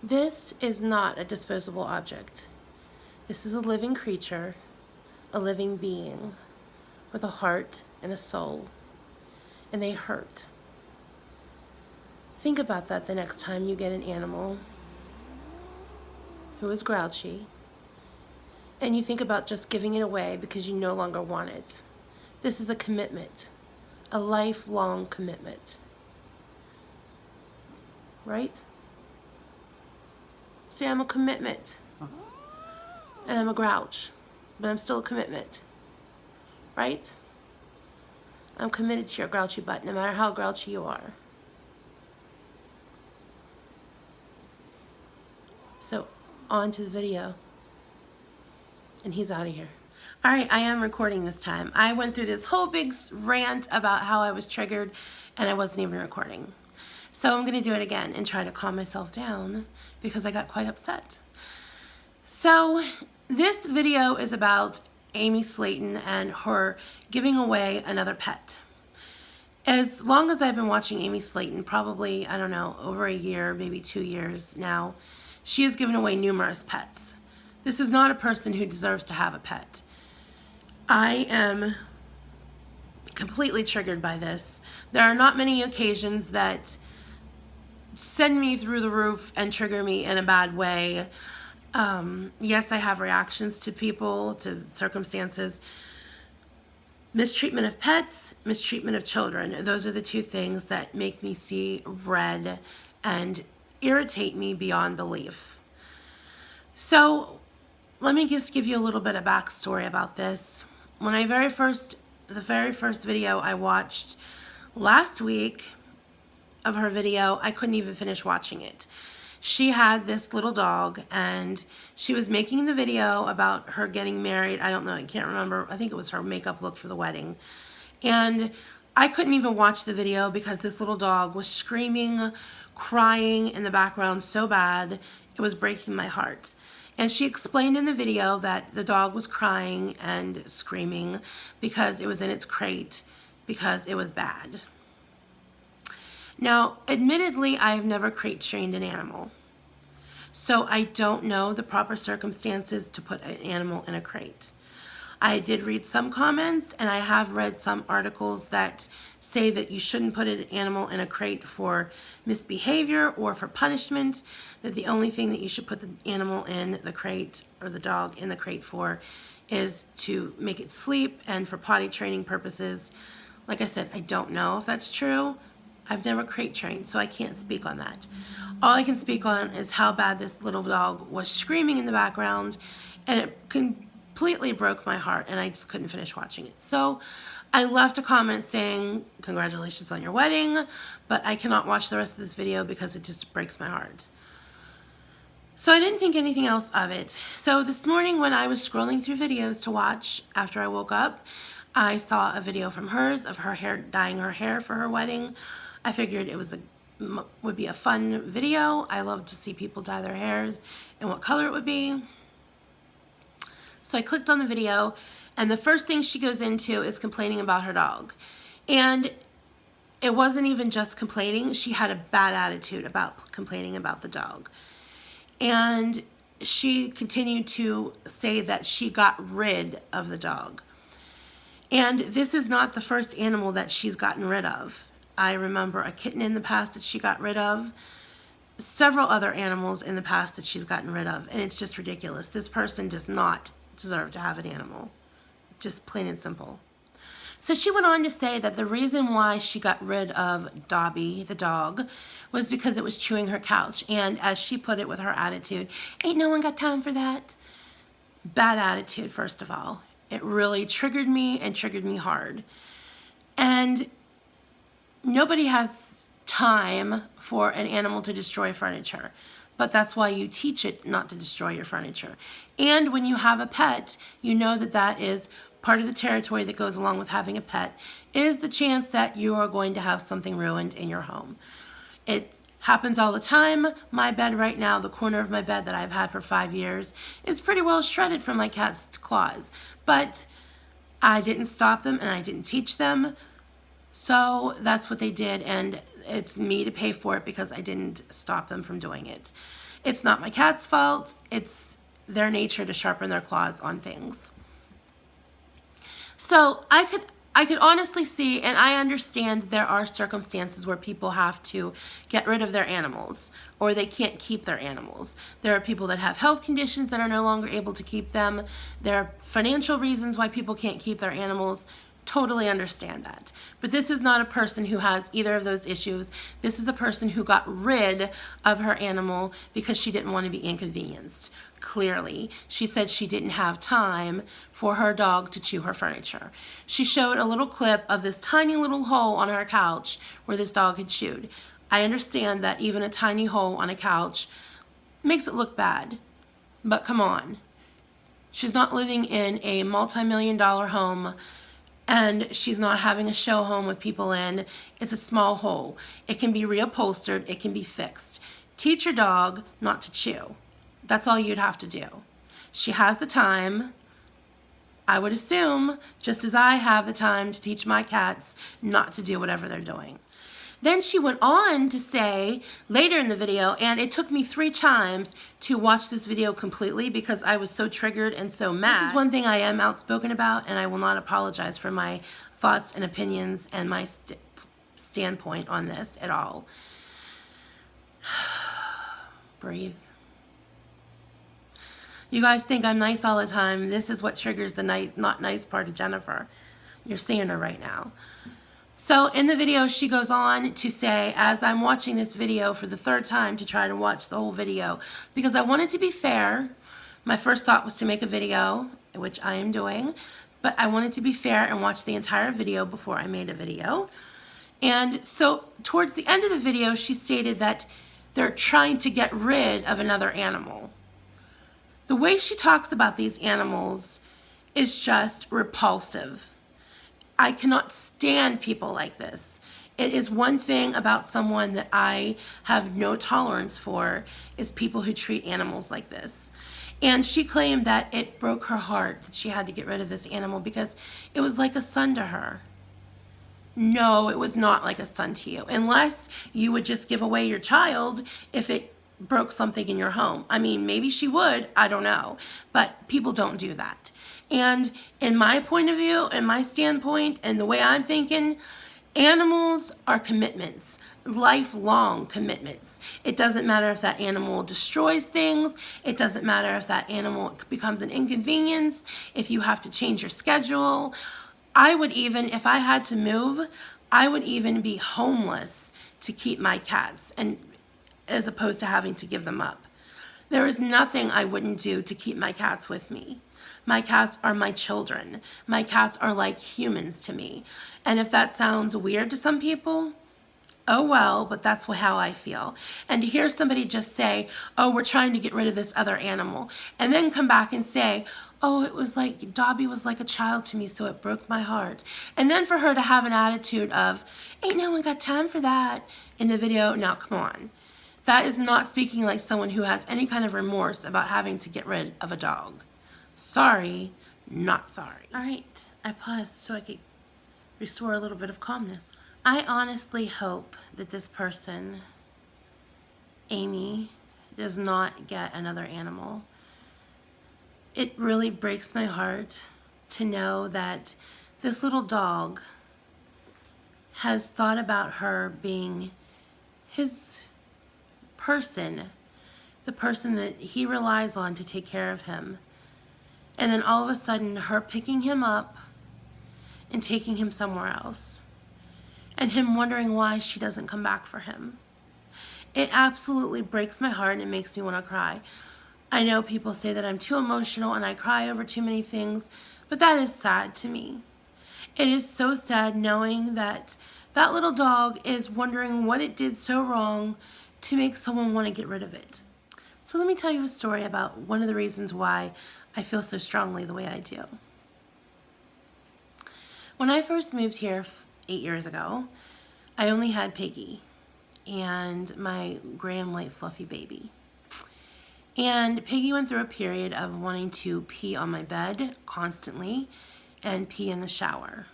This is not a disposable object. This is a living creature, a living being with a heart and a soul, and they hurt. Think about that the next time you get an animal who is grouchy, and you think about just giving it away because you no longer want it. This is a commitment, a lifelong commitment, right? See, I'm a commitment, and I'm a grouch, but I'm still a commitment, right? I'm committed to your grouchy butt, no matter how grouchy you are. So, on to the video. And he's out of here. All right, I am recording this time. I went through this whole big rant about how I was triggered, and I wasn't even recording. So I'm gonna do it again and try to calm myself down because I got quite upset. So this video is about Amy Slaton and her giving away another pet. As long as I've been watching Amy Slaton, probably, I don't know, over a year, maybe 2 years now, she has given away numerous pets. This is not a person who deserves to have a pet. I am completely triggered by this. There are not many occasions that send me through the roof and trigger me in a bad way. Yes, I have reactions to people, to circumstances. Mistreatment of pets, mistreatment of children. Those are the two things that make me see red and irritate me beyond belief. So let me just give you a little bit of backstory about this. When the very first video I watched last week of her video, I couldn't even finish watching it. She had this little dog and she was making the video about her getting married. I don't know, I can't remember. I think it was her makeup look for the wedding. And I couldn't even watch the video because this little dog was screaming, crying in the background so bad, it was breaking my heart. And she explained in the video that the dog was crying and screaming because it was in its crate because it was bad. Now, admittedly, I have never crate trained an animal. So I don't know the proper circumstances to put an animal in a crate. I did read some comments and I have read some articles that say that you shouldn't put an animal in a crate for misbehavior or for punishment, that the only thing that you should put the animal in the crate or the dog in the crate for is to make it sleep and for potty training purposes. Like I said, I don't know if that's true. I've never crate trained, so I can't speak on that. All I can speak on is how bad this little dog was screaming in the background, and it completely broke my heart, and I just couldn't finish watching it. So I left a comment saying, congratulations on your wedding, but I cannot watch the rest of this video because it just breaks my heart. So I didn't think anything else of it. So this morning when I was scrolling through videos to watch after I woke up, I saw a video from hers of her dyeing her hair for her wedding. I figured it would be a fun video. I love to see people dye their hairs and what color it would be. So I clicked on the video, and the first thing she goes into is complaining about her dog. And it wasn't even just complaining. She had a bad attitude about complaining about the dog. And she continued to say that she got rid of the dog. And this is not the first animal that she's gotten rid of. I remember a kitten in the past that she got rid of, several other animals in the past that she's gotten rid of, and it's just ridiculous. This person does not deserve to have an animal, just plain and simple. So she went on to say that the reason why she got rid of Dobby, the dog, was because it was chewing her couch, and as she put it with her attitude, ain't no one got time for that. Bad attitude, first of all. It really triggered me and triggered me hard. And nobody has time for an animal to destroy furniture, but that's why you teach it not to destroy your furniture. And when you have a pet, you know that that is part of the territory that goes along with having a pet, is the chance that you are going to have something ruined in your home. It happens all the time. My bed right now, the corner of my bed that I've had for 5 years, is pretty well shredded from my cat's claws. But I didn't stop them and I didn't teach them. So that's what they did, and it's me to pay for it because I didn't stop them from doing it. It's not my cat's fault. It's their nature to sharpen their claws on things. So I could honestly see, and I understand there are circumstances where people have to get rid of their animals or they can't keep their animals. There are people that have health conditions that are no longer able to keep them. There are financial reasons why people can't keep their animals. Totally understand that. But this is not a person who has either of those issues. This is a person who got rid of her animal because she didn't want to be inconvenienced. Clearly, she said she didn't have time for her dog to chew her furniture. She showed a little clip of this tiny little hole on her couch where this dog had chewed. I understand that even a tiny hole on a couch makes it look bad, but come on. She's not living in a multi-million-dollar home, and she's not having a show home with people in. It's a small hole. It can be reupholstered. It can be fixed. Teach your dog not to chew. That's all you'd have to do. She has the time, I would assume, just as I have the time to teach my cats not to do whatever they're doing. Then she went on to say later in the video, and it took me 3 times to watch this video completely because I was so triggered and so mad. This is one thing I am outspoken about, and I will not apologize for my thoughts and opinions and my standpoint on this at all. Breathe. You guys think I'm nice all the time. This is what triggers the not nice part of Jennifer. You're seeing her right now. So in the video, she goes on to say, as I'm watching this video for the 3rd time to try to watch the whole video, because I wanted to be fair, my first thought was to make a video, which I am doing, but I wanted to be fair and watch the entire video before I made a video. And so towards the end of the video, she stated that they're trying to get rid of another animal. The way she talks about these animals is just repulsive. I cannot stand people like this. It is one thing about someone that I have no tolerance for is people who treat animals like this. And she claimed that it broke her heart that she had to get rid of this animal because it was like a son to her. No, it was not like a son to you, unless you would just give away your child if it broke something in your home. I mean, maybe she would, I don't know, but people don't do that. And in my point of view, and my standpoint, and the way I'm thinking, animals are commitments, lifelong commitments. It doesn't matter if that animal destroys things. It doesn't matter if that animal becomes an inconvenience, if you have to change your schedule. I would even, if I had to move, I would even be homeless to keep my cats, and as opposed to having to give them up. There is nothing I wouldn't do to keep my cats with me. My cats are my children. My cats are like humans to me. And if that sounds weird to some people, oh well, but that's how I feel. And to hear somebody just say, oh, we're trying to get rid of this other animal, and then come back and say, oh, it was like, Dobby was like a child to me, so it broke my heart. And then for her to have an attitude of, ain't no one got time for that in the video. Now, come on. That is not speaking like someone who has any kind of remorse about having to get rid of a dog. Sorry, not sorry. All right, I paused so I could restore a little bit of calmness. I honestly hope that this person, Amy, does not get another animal. It really breaks my heart to know that this little dog has thought about her being his person, the person that he relies on to take care of him. And then all of a sudden, her picking him up and taking him somewhere else. And him wondering why she doesn't come back for him. It absolutely breaks my heart and it makes me want to cry. I know people say that I'm too emotional and I cry over too many things, but that is sad to me. It is so sad knowing that that little dog is wondering what it did so wrong to make someone want to get rid of it. So let me tell you a story about one of the reasons why I feel so strongly the way I do. When I first moved here 8 years ago, I only had Piggy and my gray and white fluffy baby. And Piggy went through a period of wanting to pee on my bed constantly and pee in the shower.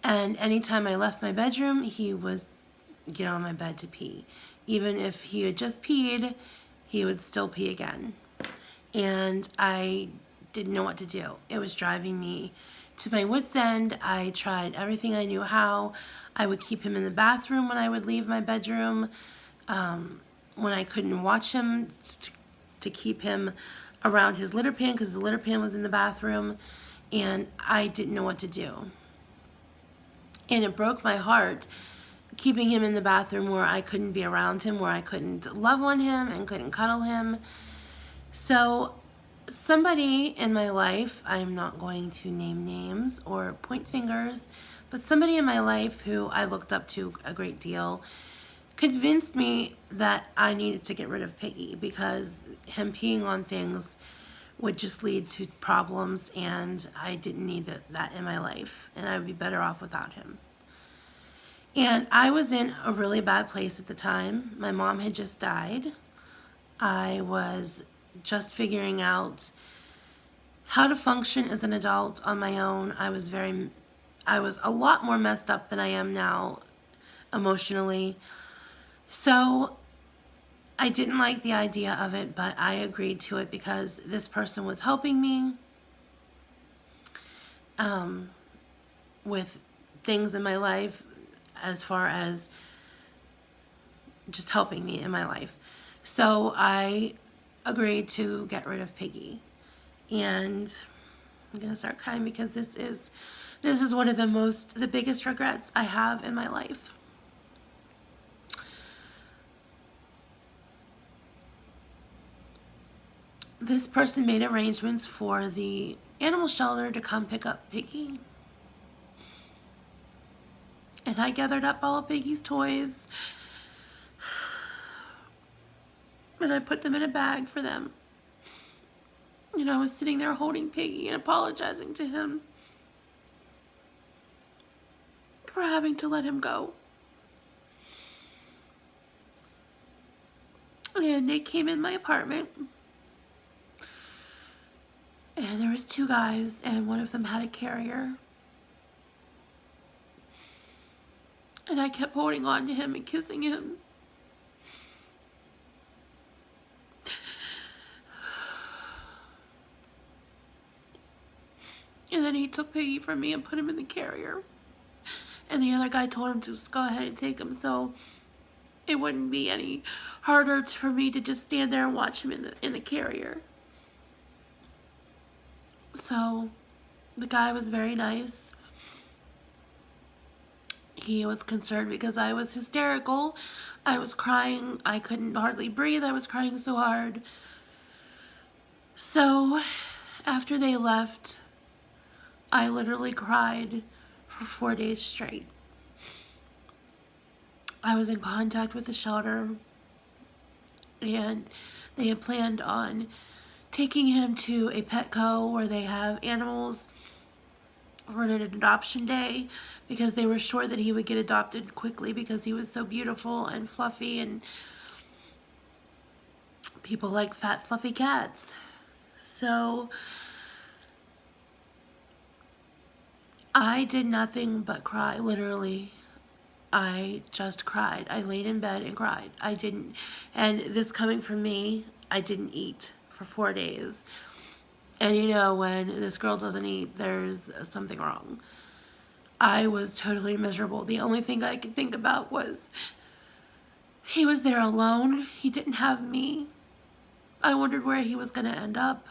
And anytime I left my bedroom, he would get on my bed to pee. Even if he had just peed he would still pee again. And I didn't know what to do. It was driving me to my wit's end. I tried everything I knew how. I would keep him in the bathroom when I would leave my bedroom. When I couldn't watch him, to keep him around his litter pan, because the litter pan was in the bathroom, and I didn't know what to do. And it broke my heart keeping him in the bathroom where I couldn't be around him, where I couldn't love on him and couldn't cuddle him. So somebody in my life, I'm not going to name names or point fingers, but somebody in my life who I looked up to a great deal convinced me that I needed to get rid of Piggy, because him peeing on things would just lead to problems, and I didn't need that in my life, and I would be better off without him. And I was in a really bad place at the time. My mom had just died. I was just figuring out how to function as an adult on my own. I was a lot more messed up than I am now emotionally. So I didn't like the idea of it, but I agreed to it because this person was helping me with things in my life, as far as just helping me in my life. So I agreed to get rid of Piggy. And I'm gonna start crying because this is one of the biggest regrets I have in my life. This person made arrangements for the animal shelter to come pick up Piggy. And I gathered up all of Piggy's toys and I put them in a bag for them. And I was sitting there holding Piggy and apologizing to him for having to let him go. And they came in my apartment. And there was 2 guys, and one of them had a carrier. And I kept holding on to him and kissing him. And then he took Piggy from me and put him in the carrier. And the other guy told him to just go ahead and take him, so it wouldn't be any harder for me to just stand there and watch him in the carrier. So the guy was very nice. He was concerned because I was hysterical. I was crying. I couldn't hardly breathe. I was crying so hard. So after they left, I literally cried for 4 days straight. I was in contact with the shelter, and they had planned on taking him to a Petco where they have animals for an adoption day, because they were sure that he would get adopted quickly because he was so beautiful and fluffy, and people like fat fluffy cats. So I did nothing but cry, literally. I just cried. I laid in bed and cried. And this coming from me, I didn't eat for 4 days. And you know, when this girl doesn't eat, there's something wrong. I was totally miserable. The only thing I could think about was he was there alone. He didn't have me. I wondered where he was going to end up,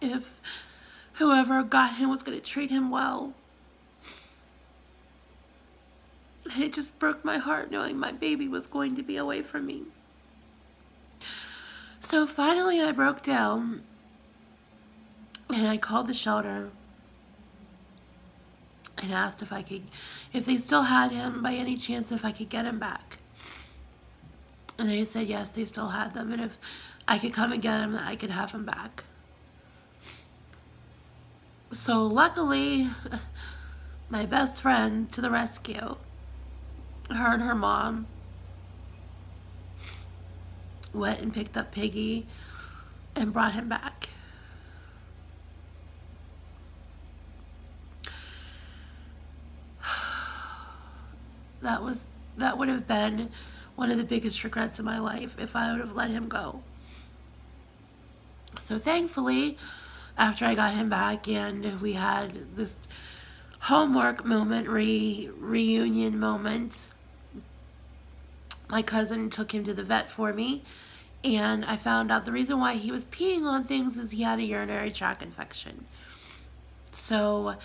if whoever got him was going to treat him well. And it just broke my heart knowing my baby was going to be away from me. So finally I broke down and I called the shelter and asked if they still had him by any chance, if I could get him back. And they said yes, they still had them, and if I could come and get him, that I could have him back. So luckily, my best friend to the rescue, her and her mom went and picked up Piggy and brought him back. That would have been one of the biggest regrets of my life, if I would have let him go. So thankfully, after I got him back and we had this homework moment, reunion moment, my cousin took him to the vet for me, and I found out the reason why he was peeing on things is he had a urinary tract infection. So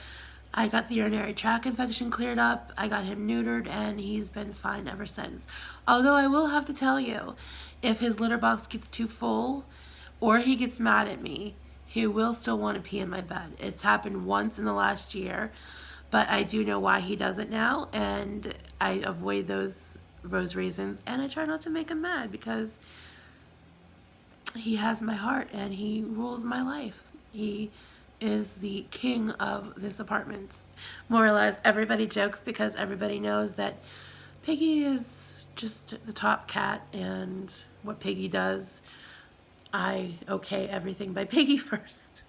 I got the urinary tract infection cleared up, I got him neutered, and he's been fine ever since. Although I will have to tell you, if his litter box gets too full or he gets mad at me, he will still want to pee in my bed. It's happened once in the last year, but I do know why he does it now, and I avoid those reasons, and I try not to make him mad because he has my heart and he rules my life. He is the king of this apartment. More or less, everybody jokes because everybody knows that Piggy is just the top cat, and what Piggy does, I okay everything by Piggy first.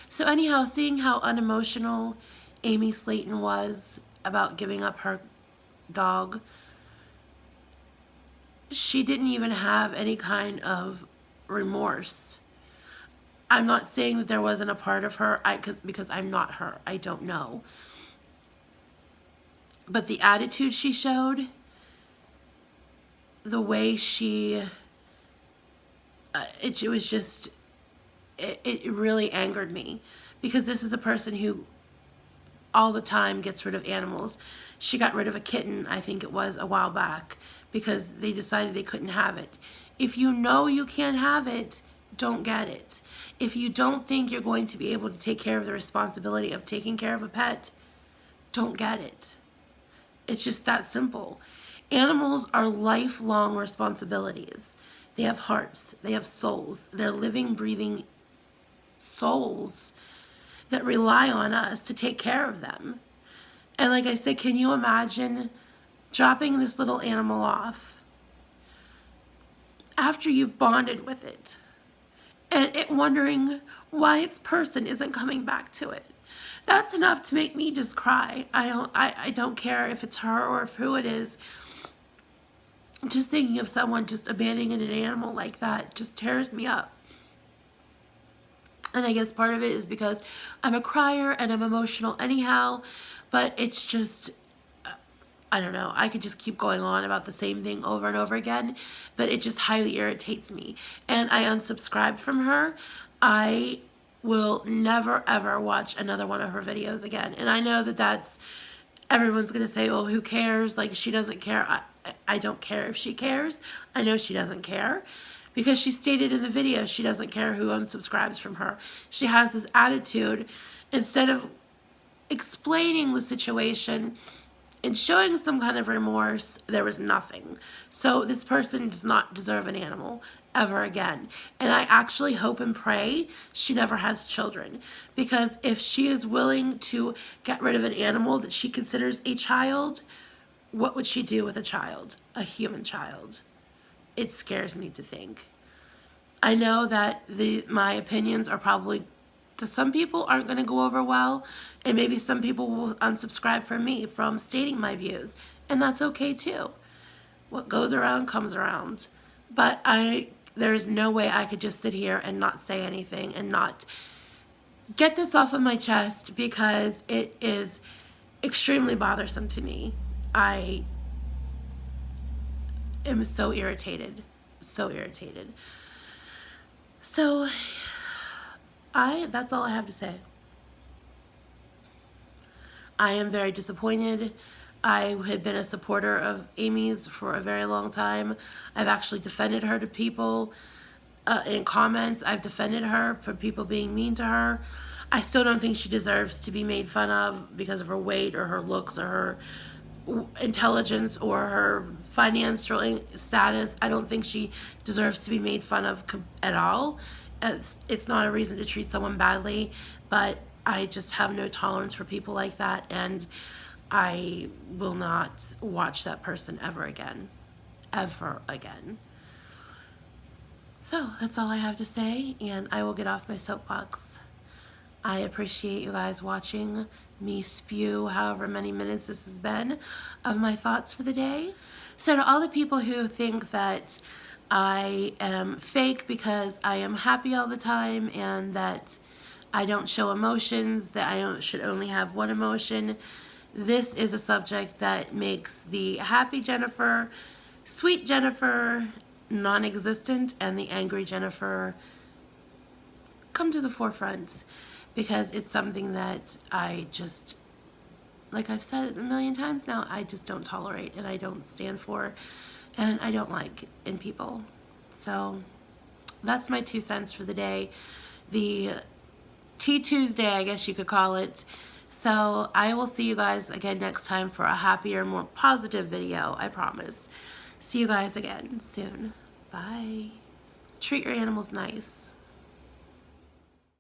So anyhow, seeing how unemotional Amy Slaton was about giving up her dog, she didn't even have any kind of remorse. I'm not saying that there wasn't a part of her, because I'm not her. I don't know. But the attitude she showed, the way she, it was just, it really angered me. Because this is a person who all the time gets rid of animals. She got rid of a kitten, I think it was, a while back, because they decided they couldn't have it. If you know you can't have it, don't get it. If you don't think you're going to be able to take care of the responsibility of taking care of a pet, don't get it. It's just that simple. Animals are lifelong responsibilities. They have hearts, they have souls, they're living, breathing souls that rely on us to take care of them. And like I said, can you imagine dropping this little animal off after you've bonded with it, and it wondering why its person isn't coming back to it? That's enough to make me just cry. I don't care if it's her or if who it is. Just thinking of someone just abandoning an animal like that just tears me up. And I guess part of it is because I'm a crier and I'm emotional anyhow, but it's just, I don't know, I could just keep going on about the same thing over and over again, but it just highly irritates me. And I unsubscribed from her. I will never ever watch another one of her videos again. And I know that that's, everyone's going to say, well, who cares? Like, she doesn't care. I don't care if she cares. I know she doesn't care, because she stated in the video she doesn't care who unsubscribes from her. She has this attitude, instead of explaining the situation and showing some kind of remorse, there was nothing. So this person does not deserve an animal ever again. And I actually hope and pray she never has children, because if she is willing to get rid of an animal that she considers a child, what would she do with a child, a human child? It scares me to think. I know that my opinions are probably, to some people, aren't going to go over well, and maybe some people will unsubscribe from me from stating my views, and that's okay too. What goes around comes around. But there's no way I could just sit here and not say anything and not get this off of my chest, because it is extremely bothersome to me. I am so irritated. So irritated. So, that's all I have to say. I am very disappointed. I had been a supporter of Amy's for a very long time. I've actually defended her to people in comments. I've defended her for people being mean to her. I still don't think she deserves to be made fun of because of her weight or her looks or her intelligence or her financial status. I don't think she deserves to be made fun of at all. It's not a reason to treat someone badly, but I just have no tolerance for people like that, and I will not watch that person ever again. Ever again. So that's all I have to say, and I will get off my soapbox. I appreciate you guys watching me spew however many minutes this has been of my thoughts for the day. So to all the people who think that I am fake because I am happy all the time, and that I don't show emotions, that I should only have one emotion. This is a subject that makes the happy Jennifer, sweet Jennifer, non-existent, and the angry Jennifer come to the forefront, because it's something that I just, like I've said a million times now, I just don't tolerate, and I don't stand for, and I don't like in people. So that's my 2 cents for the day. The Tea Tuesday, I guess you could call it. So I will see you guys again next time for a happier, more positive video, I promise. See you guys again soon. Bye. Treat your animals nice.